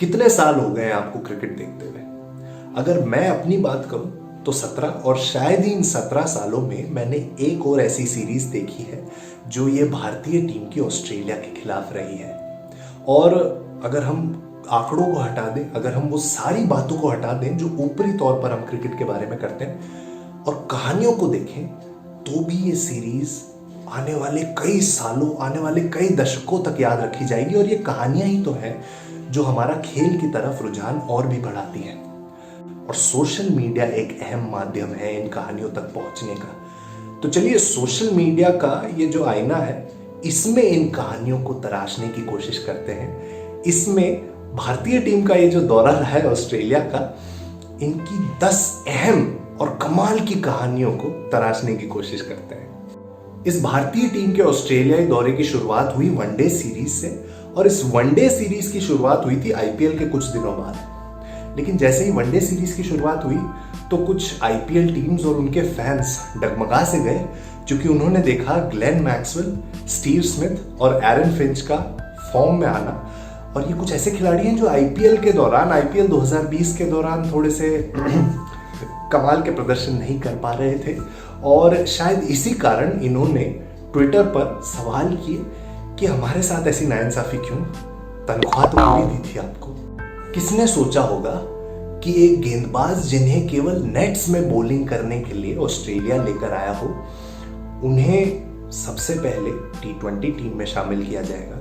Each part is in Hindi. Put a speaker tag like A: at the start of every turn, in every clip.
A: कितने साल हो गए हैं आपको क्रिकेट देखते हुए? अगर मैं अपनी बात करूं तो 17, और शायद ही इन 17 सालों में मैंने एक और ऐसी सीरीज देखी है जो ये भारतीय टीम की ऑस्ट्रेलिया के खिलाफ रही है। और अगर हम आंकड़ों को हटा दें, अगर हम वो सारी बातों को हटा दें जो ऊपरी तौर पर हम क्रिकेट के बारे में करते हैं और कहानियों को देखें, तो भी ये सीरीज आने वाले कई सालों, आने वाले कई दशकों तक याद रखी जाएगी। और ये कहानियां ही तो हैं जो हमारा खेल की तरफ रुझान और भी बढ़ाती हैं। और सोशल मीडिया एक अहम माध्यम है इन कहानियों तक पहुंचने का। तो चलिए, सोशल मीडिया का ये जो आईना है, इसमें इन कहानियों को तराशने की कोशिश करते हैं। इसमें भारतीय टीम का ये जो दौरा रहा है ऑस्ट्रेलिया का, इनकी 10 अहम और कमाल की कहानियों को तराशने की कोशिश करते हैं। इस भारतीय टीम के ऑस्ट्रेलियाई दौरे की शुरुआत हुई वनडे सीरीज से, और इस वनडे सीरीज की शुरुआत हुई थी आईपीएल के कुछ दिनों बाद। लेकिन जैसे ही वनडे सीरीज की शुरुआत हुई तो कुछ आईपीएल टीम्स और उनके फैंस डगमगा से गए, क्योंकि उन्होंने देखा ग्लेन मैक्सवेल, स्टीव स्मिथ और एरन फिंच का फॉर्म में आना। और ये कुछ ऐसे खिलाड़ी हैं जो आईपीएल के दौरान, आईपीएल 2020 के दौरान थोड़े से कमाल के प्रदर्शन नहीं कर पा रहे थे। और शायद इसी कारण इन्होंने ट्विटर पर सवाल किए कि हमारे साथ ऐसी नाइंसाफी क्यों, तनख्वाह तो पूरी दी थी आपको। किसने सोचा होगा कि एक गेंदबाज जिन्हें केवल नेट्स में बॉलिंग करने के लिए ऑस्ट्रेलिया लेकर आया हो, उन्हें सबसे पहले टी20 टीम में शामिल किया जाएगा,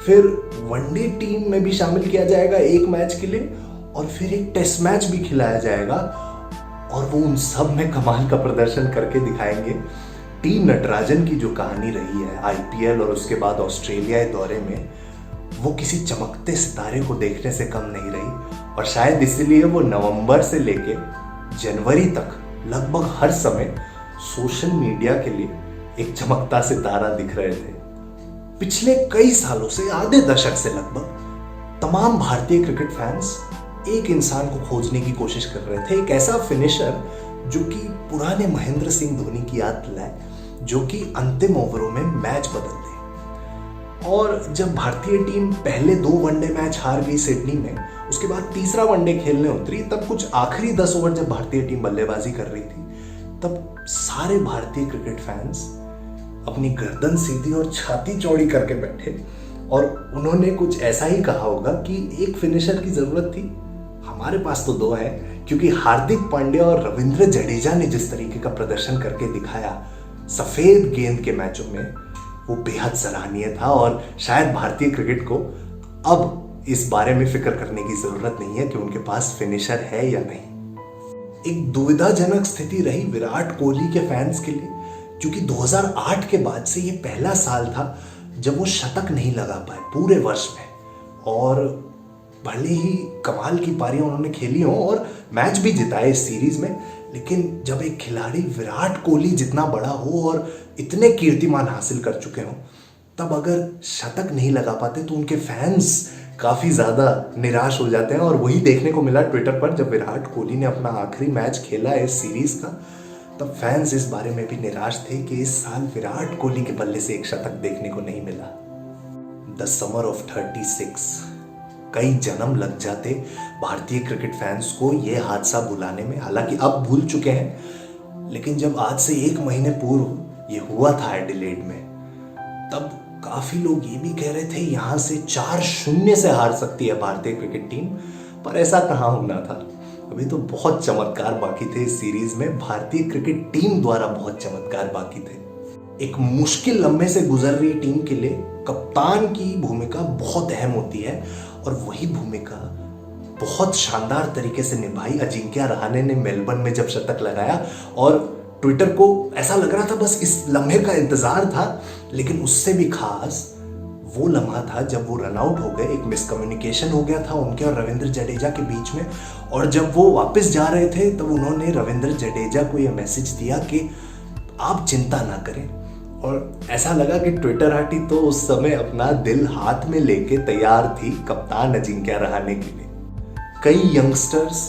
A: फिर वनडे टीम में भी शामिल किया जाएगा एक मैच के लिए, और फिर एक टेस्ट मैच भी खिलाया जाएगा, और वो उन सब में कमाल का प्रदर्शन करके दिखाएंगे। टी नटराजन की जो कहानी रही है आईपीएल और उसके बाद ऑस्ट्रेलिया दौरे में, वो किसी चमकते सितारे को देखने से कम नहीं रही। और शायद इसीलिए वो नवंबर से लेके जनवरी तक लगभग हर समय सोशल मीडिया के लिए एक चमकता सितारा दिख रहे थे। पिछले कई सालों से, आधे दशक से लगभग, तमाम भारतीय क्रिकेट फैंस एक इंसान को खोजने की कोशिश कर रहे थे, एक ऐसा फिनिशर जो कि पुराने महेंद्र सिंह धोनी की याद दिलाए, जो कि अंतिम ओवरों में मैच बदल दे। और जब भारतीय टीम पहले 2 वनडे मैच हार गई सिडनी में, उसके बाद तीसरा वनडे खेलने उतरी, तब कुछ आखिरी 10 ओवर जब भारतीय टीम बल्लेबाजी कर रही थी, तब सारे भारतीय क्रिकेट फैंस अपनी गर्दन सीधी और छाती चौड़ी करके बैठे, और उन्होंने कुछ ऐसा ही कहा होगा कि एक फिनिशर की जरूरत थी, हमारे पास तो 2 है। क्योंकि हार्दिक पांड्या और रविंद्र जडेजा ने जिस तरीके का प्रदर्शन करके दिखाया सफेद गेंद के मैचों में, वो बेहद सराहनीय था। और शायद भारतीय क्रिकेट को अब इस बारे में फिक्र करने की जरूरत नहीं है कि उनके पास फिनिशर है या नहीं। एक दुविधाजनक स्थिति रही विराट कोहली के फैंस के लिए, क्योंकि 2008 के बाद से ये पहला साल था जब वो शतक नहीं लगा पाए पूरे वर्ष में। और भले ही कमाल की पारियां उन्होंने खेली हों और मैच भी जिताए इस सीरीज में, लेकिन जब एक खिलाड़ी विराट कोहली जितना बड़ा हो और इतने कीर्तिमान हासिल कर चुके हों, तब अगर शतक नहीं लगा पाते तो उनके फैंस काफ़ी ज़्यादा निराश हो जाते हैं। और वही देखने को मिला ट्विटर पर, जब विराट कोहली ने अपना आखिरी मैच खेला इस सीरीज का, तब फैंस इस बारे में भी निराश थे कि इस साल विराट कोहली के बल्ले से एक शतक देखने को नहीं मिला। द समर ऑफ 36, कई जन्म लग जाते भारतीय क्रिकेट फैंस को यह हादसा भुलाने में। हालांकि अब भूल चुके हैं, लेकिन जब आज से 1 महीने पूर्व ये हुआ था एडिलेड में, तब काफी लोग ये भी कह रहे थे यहां से 4-0 से हार सकती है भारतीय क्रिकेट टीम, पर ऐसा कहां होना था। अभी तो बहुत चमत्कार बाकी थे इस सीरीज में, भारतीय क्रिकेट टीम द्वारा बहुत चमत्कार बाकी थे। एक मुश्किल लम्हे से गुजर रही टीम के लिए कप्तान की भूमिका बहुत अहम होती है, और वही भूमिका बहुत शानदार तरीके से निभाई अजिंक्य रहाणे ने मेलबर्न में जब शतक लगाया। और ट्विटर को ऐसा लग रहा था बस इस लम्हे का इंतजार था, लेकिन उससे भी खास वो लम्हा था जब वो रन आउट हो गए। एक मिसकम्युनिकेशन हो गया था उनके और रविंद्र जडेजा के बीच में, और जब वो वापस जा रहे थे तब उन्होंने रविंद्र जडेजा को यह मैसेज दिया कि आप चिंता ना करें। और ऐसा लगा कि ट्विटर हाटी तो उस समय अपना दिल हाथ में लेके तैयार थी कप्तान अजिंक्य रहाणे के लिए। कई यंगस्टर्स,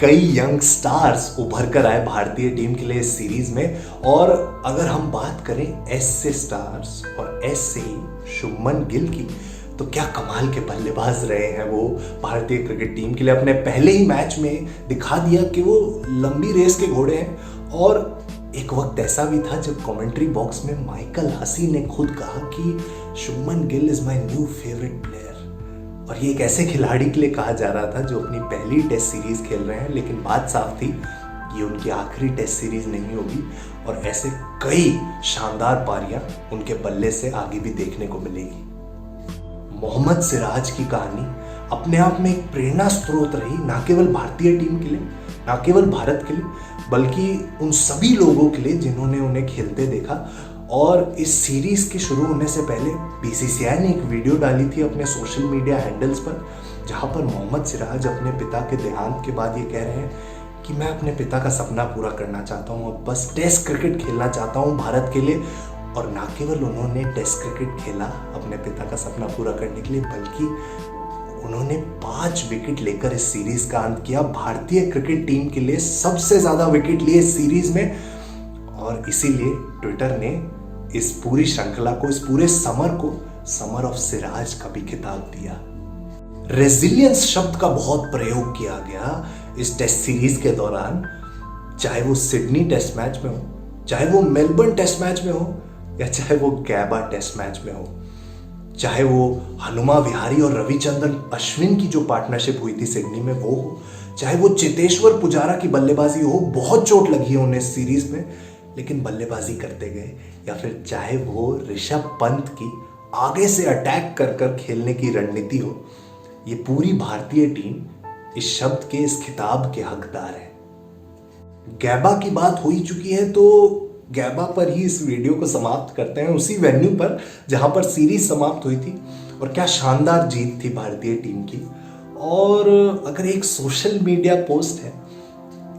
A: कई यंग स्टार्स उभर कर आए भारतीय टीम के लिए इस सीरीज में। और अगर हम बात करें एस से स्टार्स और एस से शुभमन गिल की, तो क्या कमाल के बल्लेबाज रहे हैं वो भारतीय क्रिकेट टीम के लिए। अपने पहले ही मैच में दिखा दिया कि वो लंबी रेस के घोड़े हैं। और एक वक्त ऐसा भी था जब कमेंट्री बॉक्स में माइकल हसी ने खुद कहा कि Shubman Gill is my new favourite player. और ये एक ऐसे खिलाड़ी के लिए कहा जा रहा था जो अपनी पहली टेस्ट सीरीज खेल रहे हैं, लेकिन बात साफ थी ये उनकी आखिरी टेस्ट सीरीज नहीं होगी और ऐसे कई शानदार पारियां उनके बल्ले से आगे भी देखने को मिलेगी। मोहम्मद सिराज की कहानी अपने आप में एक प्रेरणा स्रोत रही, ना केवल भारतीय टीम के लिए, ना केवल भारत के लिए, बल्कि उन सभी लोगों के लिए जिन्होंने उन्हें खेलते देखा। और इस सीरीज के शुरू होने से पहले बीसीसीआई ने एक वीडियो डाली थी अपने सोशल मीडिया हैंडल्स पर, जहां पर मोहम्मद सिराज अपने पिता के देहांत के बाद ये कह रहे हैं कि मैं अपने पिता का सपना पूरा करना चाहता हूँ, अब बस टेस्ट क्रिकेट खेलना चाहता हूँ भारत के लिए। और ना केवल उन्होंने टेस्ट क्रिकेट खेला अपने पिता का सपना पूरा करने के लिए, बल्कि उन्होंने 5 विकेट लेकर इस सीरीज का अंत किया। भारतीय क्रिकेट टीम के लिए सबसे ज्यादा विकेट लिए इस सीरीज में, और इसीलिए ट्विटर ने इस पूरी श्रृंखला को, इस पूरे समर को समर ऑफ सिराज का भी खिताब दिया। रेजिलियंस शब्द का बहुत प्रयोग किया गया इस टेस्ट सीरीज के दौरान, चाहे वो सिडनी टेस्ट मैच में हो, चाहे वो मेलबर्न टेस्ट मैच में हो, या चाहे वो गैबा टेस्ट मैच में हो, चाहे वो हनुमा विहारी और रविचंद्रन अश्विन की जो पार्टनरशिप हुई थी सिडनी में वो हो, चाहे वो चेतेश्वर पुजारा की बल्लेबाजी हो, बहुत चोट लगी है उन्हें सीरीज में लेकिन बल्लेबाजी करते गए, या फिर चाहे वो ऋषभ पंत की आगे से अटैक कर कर खेलने की रणनीति हो, ये पूरी भारतीय टीम इस शब्द के, इस खिताब के हकदार है। गैबा की बात हो ही चुकी है तो गैबा पर ही इस वीडियो को समाप्त करते हैं, उसी वेन्यू पर जहां पर सीरीज समाप्त हुई थी। और क्या शानदार जीत थी भारतीय टीम की। और अगर एक सोशल मीडिया पोस्ट है,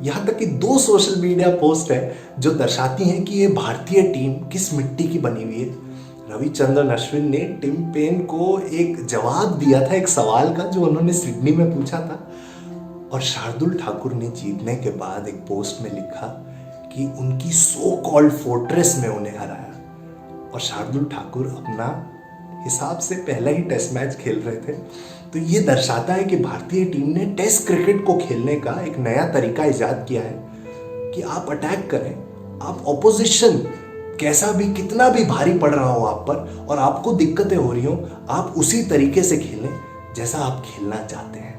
A: यहां तक कि 2 सोशल मीडिया पोस्ट है जो दर्शाती हैं कि ये भारतीय टीम किस मिट्टी की बनी हुई है। रविचंद्रन अश्विन ने टिम पेन को एक जवाब दिया था एक सवाल का जो उन्होंने सिडनी में पूछा था, और शार्दुल ठाकुर ने जीतने के बाद एक पोस्ट में लिखा कि उनकी सो कॉल्ड फोर्ट्रेस में उन्हें हराया। और शार्दुल ठाकुर अपना हिसाब से पहला ही टेस्ट मैच खेल रहे थे। तो ये दर्शाता है कि भारतीय टीम ने टेस्ट क्रिकेट को खेलने का एक नया तरीका इजाद किया है कि आप अटैक करें, आप ऑपोजिशन कैसा भी, कितना भी भारी पड़ रहा हो आप पर और आपको दिक्कतें हो रही हो, आप उसी तरीके से खेलें जैसा आप खेलना चाहते हैं।